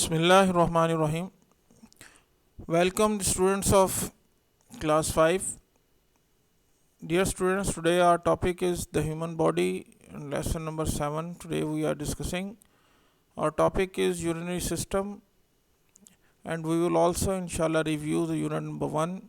Bismillahirrahmanirrahim. Welcome the students of class 5. Dear students, today our topic is the human body and lesson number 7. Today we are discussing. Our topic is urinary system, and we will also inshallah review the unit number 1,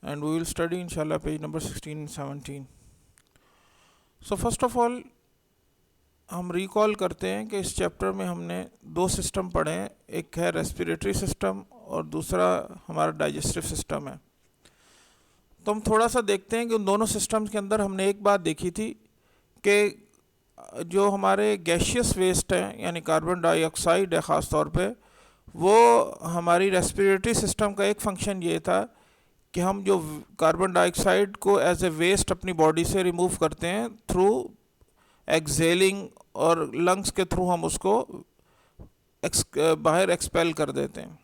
and we will study inshallah page number 16 and 17. So first of all, हम recall करते हैं कि इस chapter में हमने दो system पढ़े हैं, एक है रेस्पिरेटरी सिस्टम और दूसरा हमारा डाइजेस्टिव सिस्टम है। तो हम थोड़ा सा देखते हैं कि उन दोनों सिस्टम्स के अंदर हमने एक बात देखी थी कि जो हमारे गैशियस वेस्ट हैं यानी कार्बन डाइऑक्साइड है ख़ास तौर पे, वो हमारी रेस्पिरेटरी सिस्टम का एक फंक्शन ये था कि हम जो कार्बन डाइऑक्साइड को एज ए वेस्ट अपनी बॉडी से रिमूव करते हैं थ्रू एक्सेलिंग और लंग्स के थ्रू हम उसको बाहर एक्सपेल कर देते हैं।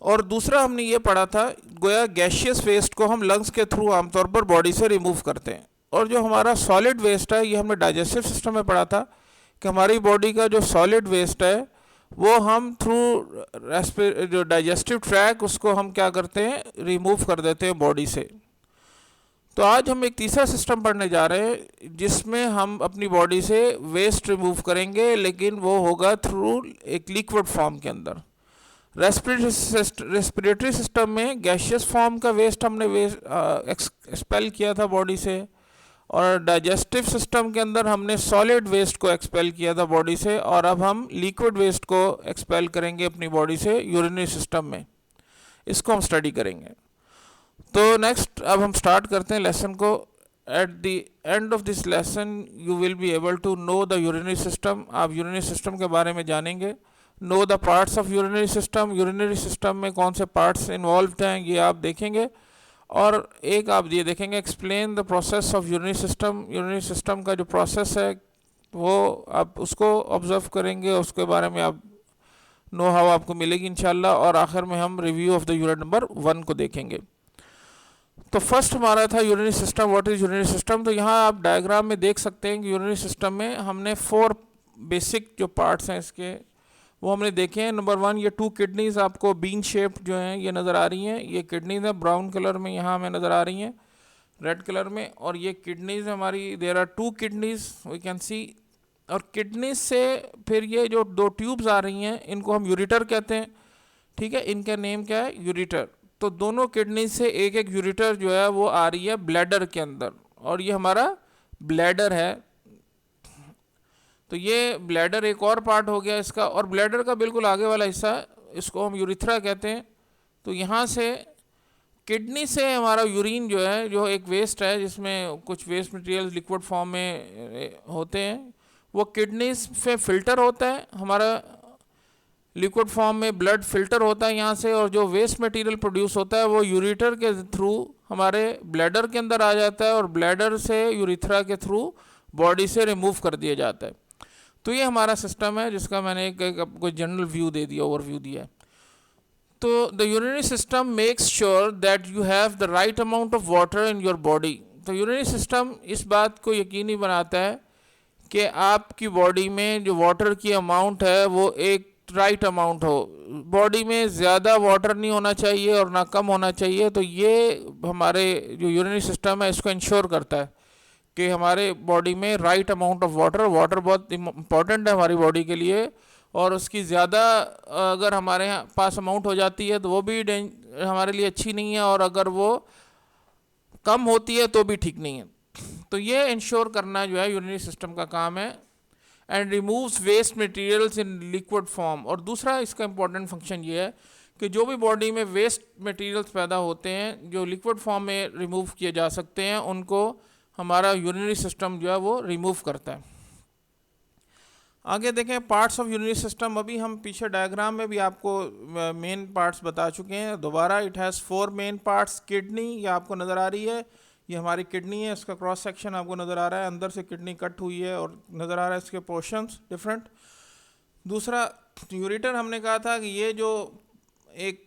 और दूसरा हमने ये पढ़ा था गोया गैशियस वेस्ट को हम लंग्स के थ्रू आमतौर पर बॉडी से रिमूव करते हैं। और जो हमारा सॉलिड वेस्ट है ये हमने डाइजेस्टिव सिस्टम में पढ़ा था कि हमारी बॉडी का जो सॉलिड वेस्ट है वो हम थ्रू जो डाइजेस्टिव ट्रैक उसको हम क्या करते हैं, रिमूव कर देते हैं बॉडी से। तो आज हम एक तीसरा सिस्टम पढ़ने जा रहे हैं जिसमें हम अपनी बॉडी से वेस्ट रिमूव करेंगे, लेकिन वो होगा थ्रू एक लिक्विड फॉर्म के अंदर। रेस्पिरेटरी सिस्टम में गैशियस फॉर्म का वेस्ट हमने एक्सपेल किया था बॉडी से, और डाइजेस्टिव सिस्टम के अंदर हमने सॉलिड वेस्ट को एक्सपेल किया था बॉडी से, और अब हम लिक्विड वेस्ट को एक्सपेल करेंगे अपनी बॉडी से यूरिनरी सिस्टम में। इसको हम स्टडी करेंगे। तो नेक्स्ट अब हम स्टार्ट करते हैं लेसन को। At the end of this lesson you will be able to know the urinary system. आप यूरिनरी सिस्टम के बारे में जानेंगे। Know the parts of urinary system, urinary system में कौन से पार्ट्स इन्वॉल्व हैं ये आप देखेंगे। और एक आप ये देखेंगे explain the process of urinary system. Urinary system का जो प्रोसेस है वो आप उसको ऑब्जर्व करेंगे, उसके बारे में आप नो हाउ आपको मिलेगी इंशाल्लाह। और आखिर में हम review of the unit number 1 को देखेंगे। तो फर्स्ट हमारा था urinary system. What is urinary system? तो यहाँ आप डायग्राम में देख सकते हैं कि यूरिनरी सिस्टम में हमने 4 बेसिक जो पार्ट्स हैं इसके वो हमने देखे हैं। नंबर 1, ये 2 किडनीज आपको बीन शेप जो हैं ये नज़र आ रही हैं। ये किडनीज हैं, ब्राउन कलर में यहाँ हमें नज़र आ रही हैं, रेड कलर में। और ये किडनीज हमारी, there are 2 kidneys we can see. और किडनीज से फिर ये जो 2 ट्यूब्स आ रही हैं इनको हम यूरिटर कहते हैं। ठीक है, इनका नेम क्या है? यूरिटर। तो दोनों किडनी से एक एक यूरिटर जो है वो आ रही है ब्लैडर के अंदर, और ये हमारा ब्लैडर है। तो ये ब्लैडर एक और पार्ट हो गया इसका। और ब्लैडर का बिल्कुल आगे वाला हिस्सा इसको हम यूरिथ्रा कहते हैं। तो यहाँ से किडनी से हमारा यूरिन जो है, जो एक वेस्ट है जिसमें कुछ वेस्ट मटेरियल लिक्विड फॉर्म में होते हैं, वो किडनी से फिल्टर होता है। हमारा लिक्विड फॉर्म में ब्लड फिल्टर होता है यहाँ से, और जो वेस्ट मटेरियल प्रोड्यूस होता है वो यूरिटर के थ्रू हमारे ब्लैडर के अंदर आ जाता है, और ब्लैडर से यूरिथ्रा के थ्रू बॉडी से रिमूव कर दिया जाता है। तो ये हमारा सिस्टम है जिसका मैंने एक आपको जनरल व्यू दे दिया, ओवरव्यू दिया है। तो the urinary system makes sure that you have the right amount of water in your body. तो यूरिनरी सिस्टम इस बात को यकीनी बनाता है कि आपकी बॉडी में जो वाटर की अमाउंट है वो एक राइट अमाउंट हो। बॉडी में ज़्यादा वाटर नहीं होना चाहिए और ना कम होना चाहिए। तो ये हमारे जो यूरिनरी सिस्टम है इसको इंश्योर करता है कि हमारे बॉडी में राइट अमाउंट ऑफ वाटर बहुत इम्पॉर्टेंट है हमारी बॉडी के लिए। और उसकी ज़्यादा अगर हमारे यहाँ पास अमाउंट हो जाती है तो वो भी हमारे लिए अच्छी नहीं है, और अगर वो कम होती है तो भी ठीक नहीं है। तो ये इंश्योर करना जो है यूरिनरी सिस्टम का काम है। And removes waste materials in liquid form. और दूसरा इसका इंपॉर्टेंट फंक्शन ये है कि जो भी बॉडी में वेस्ट मटेरियल्स पैदा होते हैं जो लिक्विड फॉर्म में रिमूव किए जा सकते हैं, उनको हमारा यूरिनरी सिस्टम जो है वो रिमूव करता है। आगे देखें पार्ट्स ऑफ यूरिनरी सिस्टम। अभी हम पीछे डायग्राम में भी आपको मेन पार्ट्स बता चुके हैं। दोबारा it has 4 main parts. Kidney ये आपको नज़र आ रही है, ये हमारी किडनी है, इसका क्रॉस सेक्शन आपको नज़र आ रहा है, अंदर से किडनी कट हुई है और नज़र आ रहा है इसके पोर्शंस डिफरेंट। दूसरा यूरिटर, हमने कहा था कि ये जो एक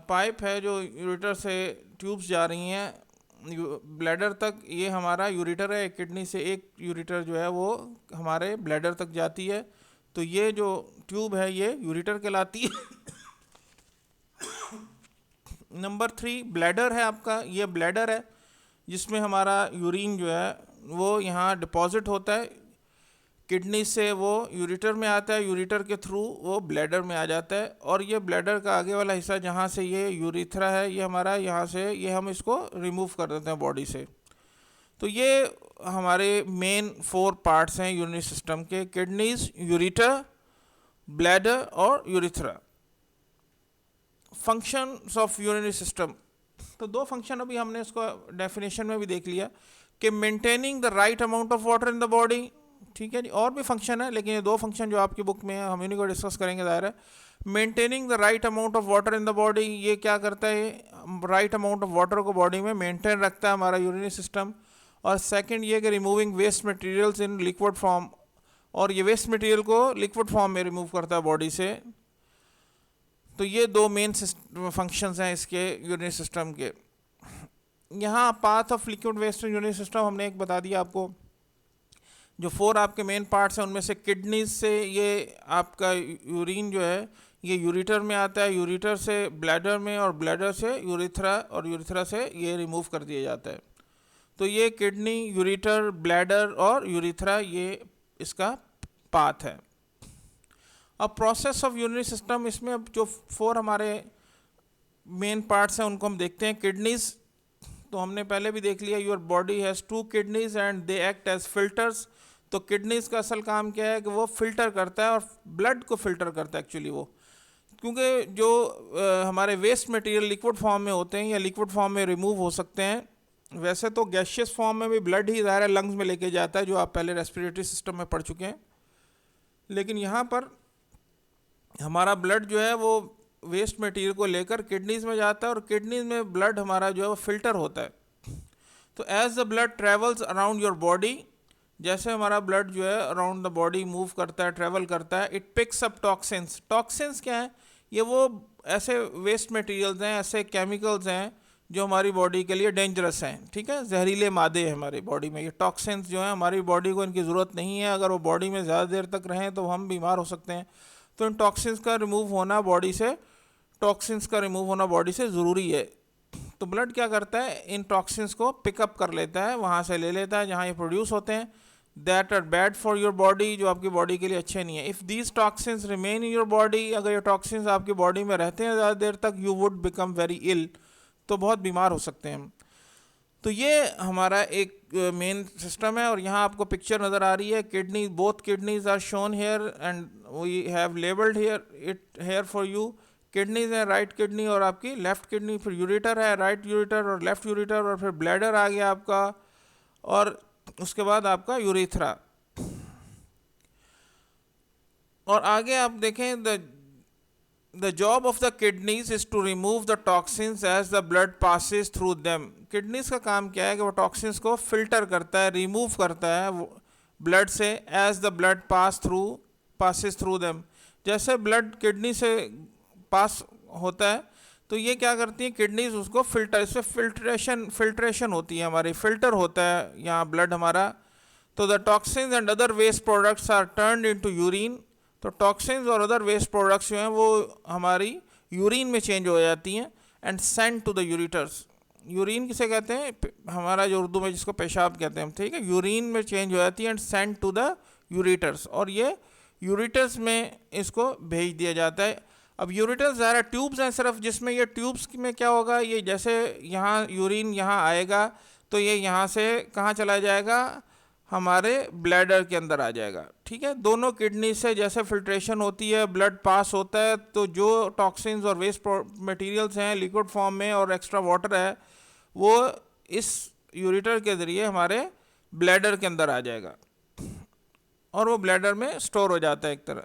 पाइप है जो यूरिटर से ट्यूब्स जा रही हैं ब्लैडर तक, ये हमारा यूरिटर है। किडनी से एक यूरिटर जो है वो हमारे ब्लैडर तक जाती है। तो ये जो ट्यूब है ये यूरेटर कहलाती है। नंबर 3 ब्लैडर है आपका, ये ब्लैडर है जिसमें हमारा यूरिन जो है वो यहाँ डिपॉजिट होता है, किडनी से वो यूरेटर में आता है, यूरेटर के थ्रू वो ब्लैडर में आ जाता है, और ये ब्लैडर का आगे वाला हिस्सा जहाँ से ये यूरिथ्रा है ये हमारा यहाँ से ये हम इसको रिमूव कर देते हैं बॉडी से। तो ये हमारे मेन 4 पार्ट्स हैं यूरिनरी सिस्टम के, किडनीज, यूरेटर, ब्लैडर और urethra. Functions of urinary system, तो 2 फंक्शन अभी हमने इसको डेफिनेशन में भी देख लिया कि maintaining the right amount of water in the body, ठीक है जी। और भी फंक्शन है लेकिन ये 2 फंक्शन जो आपकी बुक में है हम इन्हीं को डिस्कस करेंगे। ज़ाहिर है maintaining the right amount of water in the body, ये क्या करता है, राइट अमाउंट ऑफ वाटर को बॉडी में मेंटेन रखता है हमारा यूरिनरी सिस्टम। और सेकंड ये कि removing waste materials in liquid form, और ये वेस्ट मटेरियल को लिक्विड फॉर्म में रिमूव करता है बॉडी से। तो ये 2 मेन फंक्शंस हैं इसके यूरिनरी सिस्टम के। यहाँ path of liquid waste in urinary system हमने एक बता दिया आपको। जो 4 आपके मेन पार्ट्स हैं उनमें से किडनीज से ये आपका यूरिन जो है ये यूरेटर में आता है, यूरेटर से ब्लैडर में, और ब्लैडर से यूरिथ्रा, और यूरिथ्रा से ये रिमूव कर दिया जाता है। तो ये किडनी, यूरेटर, ब्लैडर और यूरिथ्रा ये इसका पाथ है। अब प्रोसेस ऑफ यूरिनरी सिस्टम, इसमें अब जो 4 हमारे मेन पार्ट्स हैं उनको हम देखते हैं। किडनीज तो हमने पहले भी देख लिया, your body has 2 kidneys and they act as filters. तो किडनीज का असल काम क्या है कि वो फिल्टर करता है और ब्लड को फिल्टर करता है एक्चुअली वो, क्योंकि जो हमारे वेस्ट मटेरियल लिक्विड फॉर्म में होते हैं या लिक्विड फॉर्म में रिमूव हो सकते हैं। वैसे तो गैशियस फॉर्म में भी ब्लड ही ज़ाहिर है लंग्स में लेके जाता है, जो आप पहले रेस्पिरेटरी सिस्टम में पढ़ चुके हैं। लेकिन यहाँ पर हमारा ब्लड जो है वो वेस्ट मटेरियल को लेकर किडनीज में जाता है, और किडनीज में ब्लड हमारा जो है वो फिल्टर होता है। तो as the blood travels around your body, जैसे हमारा ब्लड जो है अराउंड द बॉडी मूव करता है, ट्रेवल करता है, it picks up toxins. Toxins क्या है, ये वो ऐसे वेस्ट मटेरियल्स हैं, ऐसे केमिकल्स हैं जो हमारी बॉडी के लिए डेंजरस हैं, ठीक है, जहरीले मादे हैं हमारी बॉडी में। ये टॉक्सिन्स जो हैं हमारी बॉडी को इनकी ज़रूरत नहीं है, अगर वो बॉडी में ज़्यादा देर तक रहें तो हम बीमार हो सकते हैं। तो इन टॉक्सिन्स का रिमूव होना बॉडी से, टॉक्सिन्स का रिमूव होना बॉडी से ज़रूरी है। तो ब्लड क्या करता है, इन टॉक्सिन्स को पिकअप कर लेता है, वहाँ से ले लेता है जहाँ ये प्रोड्यूस होते हैं, that are bad for your body, जो आपकी बॉडी के लिए अच्छे नहीं है। If these toxins remain in your body, अगर ये टॉक्सिन्स आपकी बॉडी में रहते हैं ज़्यादा देर तक, यू वुड बिकम वेरी इल, तो बहुत बीमार हो सकते हैं हम। तो ये हमारा एक मेन सिस्टम है। और यहाँ आपको पिक्चर नज़र आ रही है, kidney, both kidneys are shown here and we have labelled here it here for you. Kidneys है राइट किडनी और आपकी लेफ़्ट किडनी, फिर यूरेटर है, राइट यूरेटर और लेफ़्ट यूरेटर, और फिर ब्लैडर आ गया आपका, और उसके बाद आपका यूरेथ्रा। और आगे आप देखें, the job of the kidneys is to remove the toxins as the blood passes through them. Kidneys का काम क्या है कि वो टॉक्सिन्स को फिल्टर करता है, रिमूव करता है ब्लड से, as the blood passes through them. जैसे ब्लड किडनी से पास होता है तो ये क्या करती है किडनीज, उसको फिल्टर, इससे फिल्ट्रेशन होती है हमारी, फिल्टर होता है यहाँ ब्लड हमारा। तो the toxins and other waste products are turned into urine. तो टॉक्सिन्स और अदर वेस्ट प्रोडक्ट्स जो हैं वो हमारी यूरिन में चेंज हो जाती हैं, and send to the ureters. Urine किसे कहते हैं, हमारा जो उर्दू में जिसको पेशाब कहते हैं, ठीक है, यूरिन में चेंज हो जाती है and send to the ureters, और ये यूरेटर्स में इसको भेज दिया जाता है। अब यूरेटर्स ज़्यादा ट्यूब्स हैं सिर्फ, जिसमें ये ट्यूब्स में क्या होगा, ये जैसे यहाँ यूरिन यहाँ आएगा तो ये यहाँ से कहाँ चला जाएगा, हमारे ब्लैडर के अंदर आ जाएगा, ठीक है। दोनों किडनी से जैसे फिल्ट्रेशन होती है, ब्लड पास होता है, तो जो टॉक्सिन्स और वेस्ट मटेरियल्स हैं लिक्विड फॉर्म में और एक्स्ट्रा वाटर है, वो इस यूरेटर के ज़रिए हमारे ब्लैडर के अंदर आ जाएगा और वो ब्लैडर में स्टोर हो जाता है एक तरह।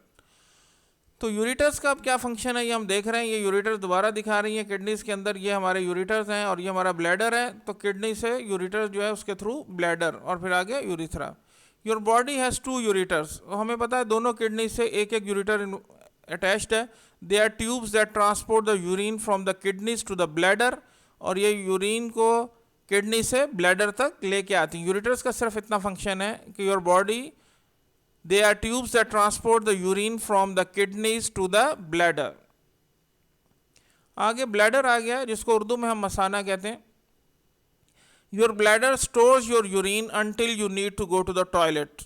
तो यूरेटर्स का अब क्या फंक्शन है ये हम देख रहे हैं। ये यूरेटर्स दोबारा दिखा रही हैं किडनीज़ के अंदर, ये हमारे यूरेटर्स हैं और ये हमारा ब्लैडर है। तो किडनी से यूरेटर्स जो है उसके थ्रू ब्लैडर और फिर आगे urethra. Your body has 2 ureters, हमें पता है दोनों किडनी से एक एक यूरेटर अटैच्ड है। They are tubes that transport the urine from the kidneys to the bladder, और ये यूरिन को किडनी से ब्लैडर तक लेके आती हैं। यूरेटर्स का सिर्फ इतना फंक्शन है कि your body they are tubes that transport the urine from the kidneys to the bladder. आगे ब्लैडर आ गया, जिसको उर्दू में हम मसाना कहते हैं। Your bladder stores your urine until you need to go to the toilet.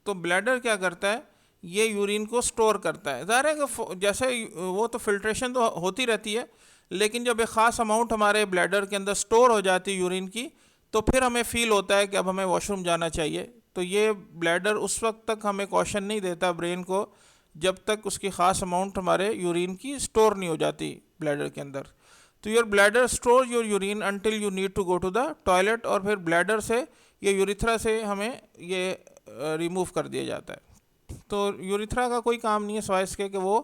तो ब्लैडर क्या करता है, ये यूरिन को स्टोर करता है। ज़ाहिर है कि जैसे वो तो फिल्ट्रेशन तो होती रहती है, लेकिन जब एक ख़ास अमाउंट हमारे ब्लैडर के अंदर स्टोर हो जाती है यूरिन की, तो फिर हमें फील होता है कि अब हमें वॉशरूम जाना चाहिए। तो ये ब्लैडर उस वक्त तक हमें कॉशन नहीं देता ब्रेन को जब तक उसकी ख़ास अमाउंट हमारे यूरिन की स्टोर नहीं हो जाती ब्लैडर के अंदर। तो your bladder store your urine until you need to go to the toilet, और फिर ब्लैडर से ये यूरिथ्रा से हमें ये रिमूव कर दिया जाता है। तो यूरिथ्रा का कोई काम नहीं है सिवाय इसके कि वो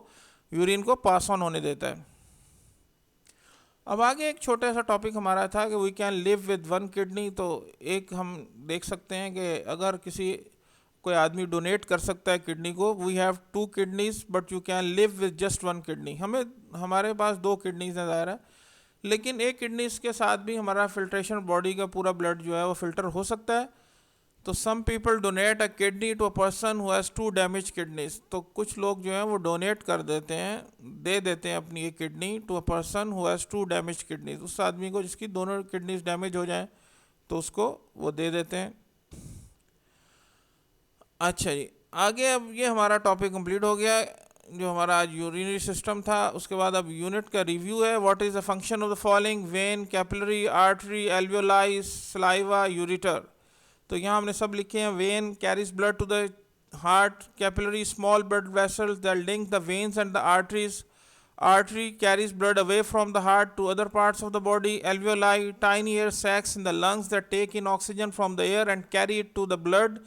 यूरिन को पास ऑन होने देता है। अब आगे एक छोटा सा टॉपिक हमारा था कि we can live with one kidney. तो एक हम देख सकते हैं कि अगर कोई आदमी डोनेट कर सकता है किडनी को, we have 2 kidneys but you can live with just 1 kidney. हमारे पास 2 किडनीज हैं ज़ाहिर है, लेकिन एक किडनीज के साथ भी हमारा फिल्ट्रेशन बॉडी का पूरा ब्लड जो है वो फिल्टर हो सकता है। तो some people donate a kidney to a person who has 2 damage kidneys. तो कुछ लोग जो हैं वो डोनेट कर देते हैं, दे देते हैं अपनी एक kidney to a person who has 2 damage kidneys. उस आदमी को जिसकी दोनों किडनीज डैमेज हो जाएं तो उसको वो दे देते हैं। अच्छा जी, आगे अब ये हमारा टॉपिक कंप्लीट हो गया जो हमारा आज यूरिनरी सिस्टम था। उसके बाद अब यूनिट का रिव्यू है। What is the function of the following: vein, capillary, artery, alveoli, saliva, ureter. तो यहाँ हमने सब लिखे हैं। Vein carries blood to the heart, capillary small blood vessels that link the veins and the arteries, artery carries blood away from the heart to other parts of the body, alveoli tiny air sacs in the lungs that take in oxygen from the air and carry it to the blood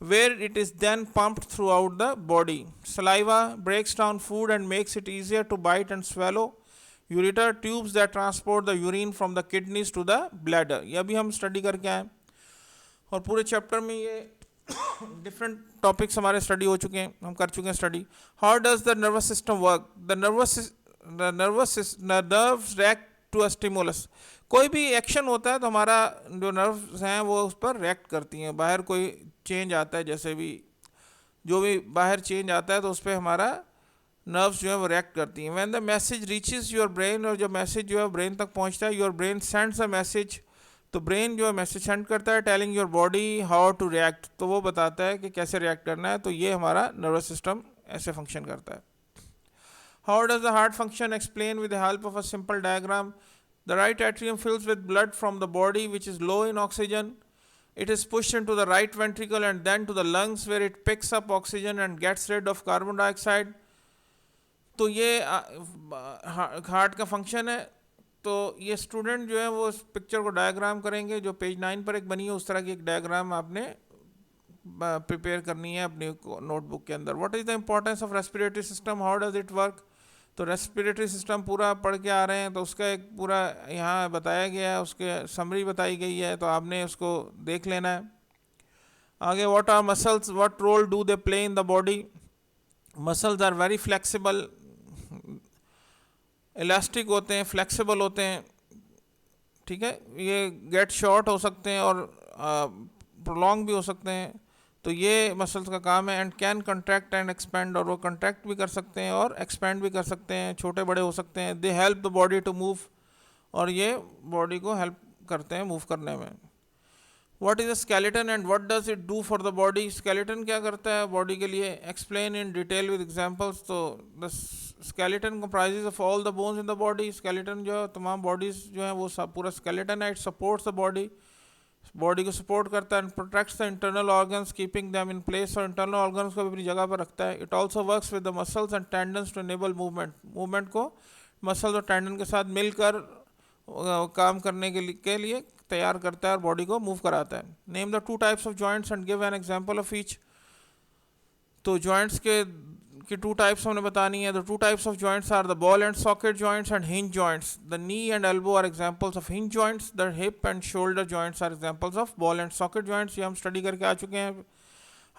where it is then pumped throughout the body, saliva breaks down food and makes it easier to bite and swallow, ureter tubes that transport the urine from the kidneys to the bladder। ये अभी हम study करके आए और पूरे chapter में ये different topics हमारे स्टडी हो चुके हैं, हम कर चुके हैं study. How does the nervous system work? The nerves react to a stimulus. कोई भी एक्शन होता है तो हमारा जो नर्व्स हैं वो उस पर रिएक्ट करती हैं। बाहर कोई चेंज आता है, जैसे भी जो भी बाहर चेंज आता है तो उस पर हमारा नर्व्स जो है वो रिएक्ट करती हैं। When the message reaches your brain, और जब मैसेज जो है ब्रेन तक पहुंचता है, your brain sends a message, तो ब्रेन जो है मैसेज सेंड करता है telling your body how to react, तो वो बताता है कि कैसे रिएक्ट करना है। तो ये हमारा नर्वस सिस्टम ऐसे फंक्शन करता है। How does the heart function? Explain with the help of a simple diagram. The right atrium fills with blood from the body which is low in oxygen, it is pushed into the right ventricle and then to the lungs where it picks up oxygen and gets rid of carbon dioxide। तो ये heart का function है। तो ये student जो है वो इस पिक्चर को डायग्राम करेंगे जो पेज 9 पर एक बनी है, उस तरह की एक डायग्राम आपने प्रिपेयर करनी है अपनी नोटबुक के अंदर। What is the importance of respiratory system? How does it work? तो रेस्पिरेटरी सिस्टम पूरा पढ़ के आ रहे हैं तो उसका एक पूरा यहाँ बताया गया है, उसके समरी बताई गई है, तो आपने उसको देख लेना है। आगे what are muscles, what role do they play in the body? Muscles are very flexible, elastic होते हैं, फ्लेक्सिबल होते हैं, ठीक है। ये गेट शॉर्ट हो सकते हैं और प्रोलॉन्ग भी हो सकते हैं। तो ये मसल्स का काम है। And can contract and expand, और वो कंट्रैक्ट भी कर सकते हैं और एक्सपेंड भी कर सकते हैं, छोटे बड़े हो सकते हैं। They help the body to move, और ये बॉडी को हेल्प करते हैं मूव करने में। What is a skeleton and what does it do for the body? Skeleton क्या करता है बॉडी के लिए? Explain in detail with examples. तो the skeleton comprises of all the bones in the body. Skeleton जो है तमाम बॉडीज जो है वो सब पूरा स्केलेटन है। It supports the body, body को सपोर्ट करता है। And protects the internal organs keeping them in place, और इंटरनल ऑर्गन्स को भी अपनी जगह पर रखता है। It also works with the muscles and tendons to enable movement, movement को मसल्स और टेंडन के साथ मिलकर काम करने के लिए तैयार करता है और बॉडी को मूव कराता है। Name the 2 types of joints and give an example of each. तो जॉइंट्स की 2 टाइप्स हमने बतानी है। The 2 types of joints are the ball and socket joints and hinge joints. The knee and elbow are examples of hinge joints. The hip and shoulder joints are examples of ball and socket joints. ये हम study करके आ चुके हैं।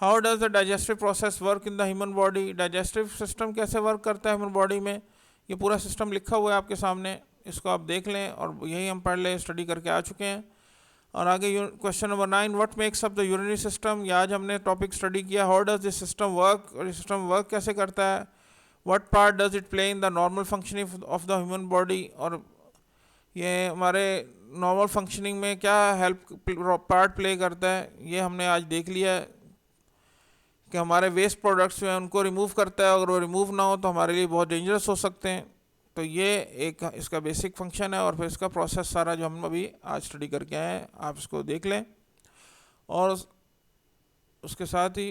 How does the digestive process work in the human body? Digestive system कैसे work करता है human body में? ये पूरा सिस्टम लिखा हुआ है आपके सामने, इसको आप देख लें और यही हम पढ़ लें, स्टडी करके आ चुके हैं। और आगे question number 9, what makes up the urinary system. ये आज हमने टॉपिक स्टडी किया, how does this system work, और ये सिस्टम वर्क कैसे करता है, what part does it play in the normal functioning of the human body, और ये हमारे नॉर्मल फंक्शनिंग में क्या हेल्प पार्ट प्ले करता है, ये हमने आज देख लिया है कि हमारे वेस्ट प्रोडक्ट्स में उनको रिमूव करता है, अगर वो रिमूव ना हो तो हमारे लिए बहुत डेंजरस हो सकते हैं। तो ये एक इसका बेसिक फंक्शन है, और फिर इसका प्रोसेस सारा जो हम अभी आज स्टडी करके आए हैं आप इसको देख लें। और उसके साथ ही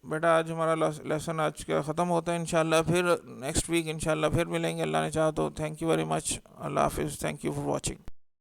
बेटा आज हमारा लेसन आज का ख़त्म होता है, इंशाल्लाह फिर नेक्स्ट वीक इंशाल्लाह फिर मिलेंगे अल्लाह ने चाहा तो। थैंक यू वेरी मच, अल्लाह हाफिज़, थैंक यू फॉर वॉचिंग।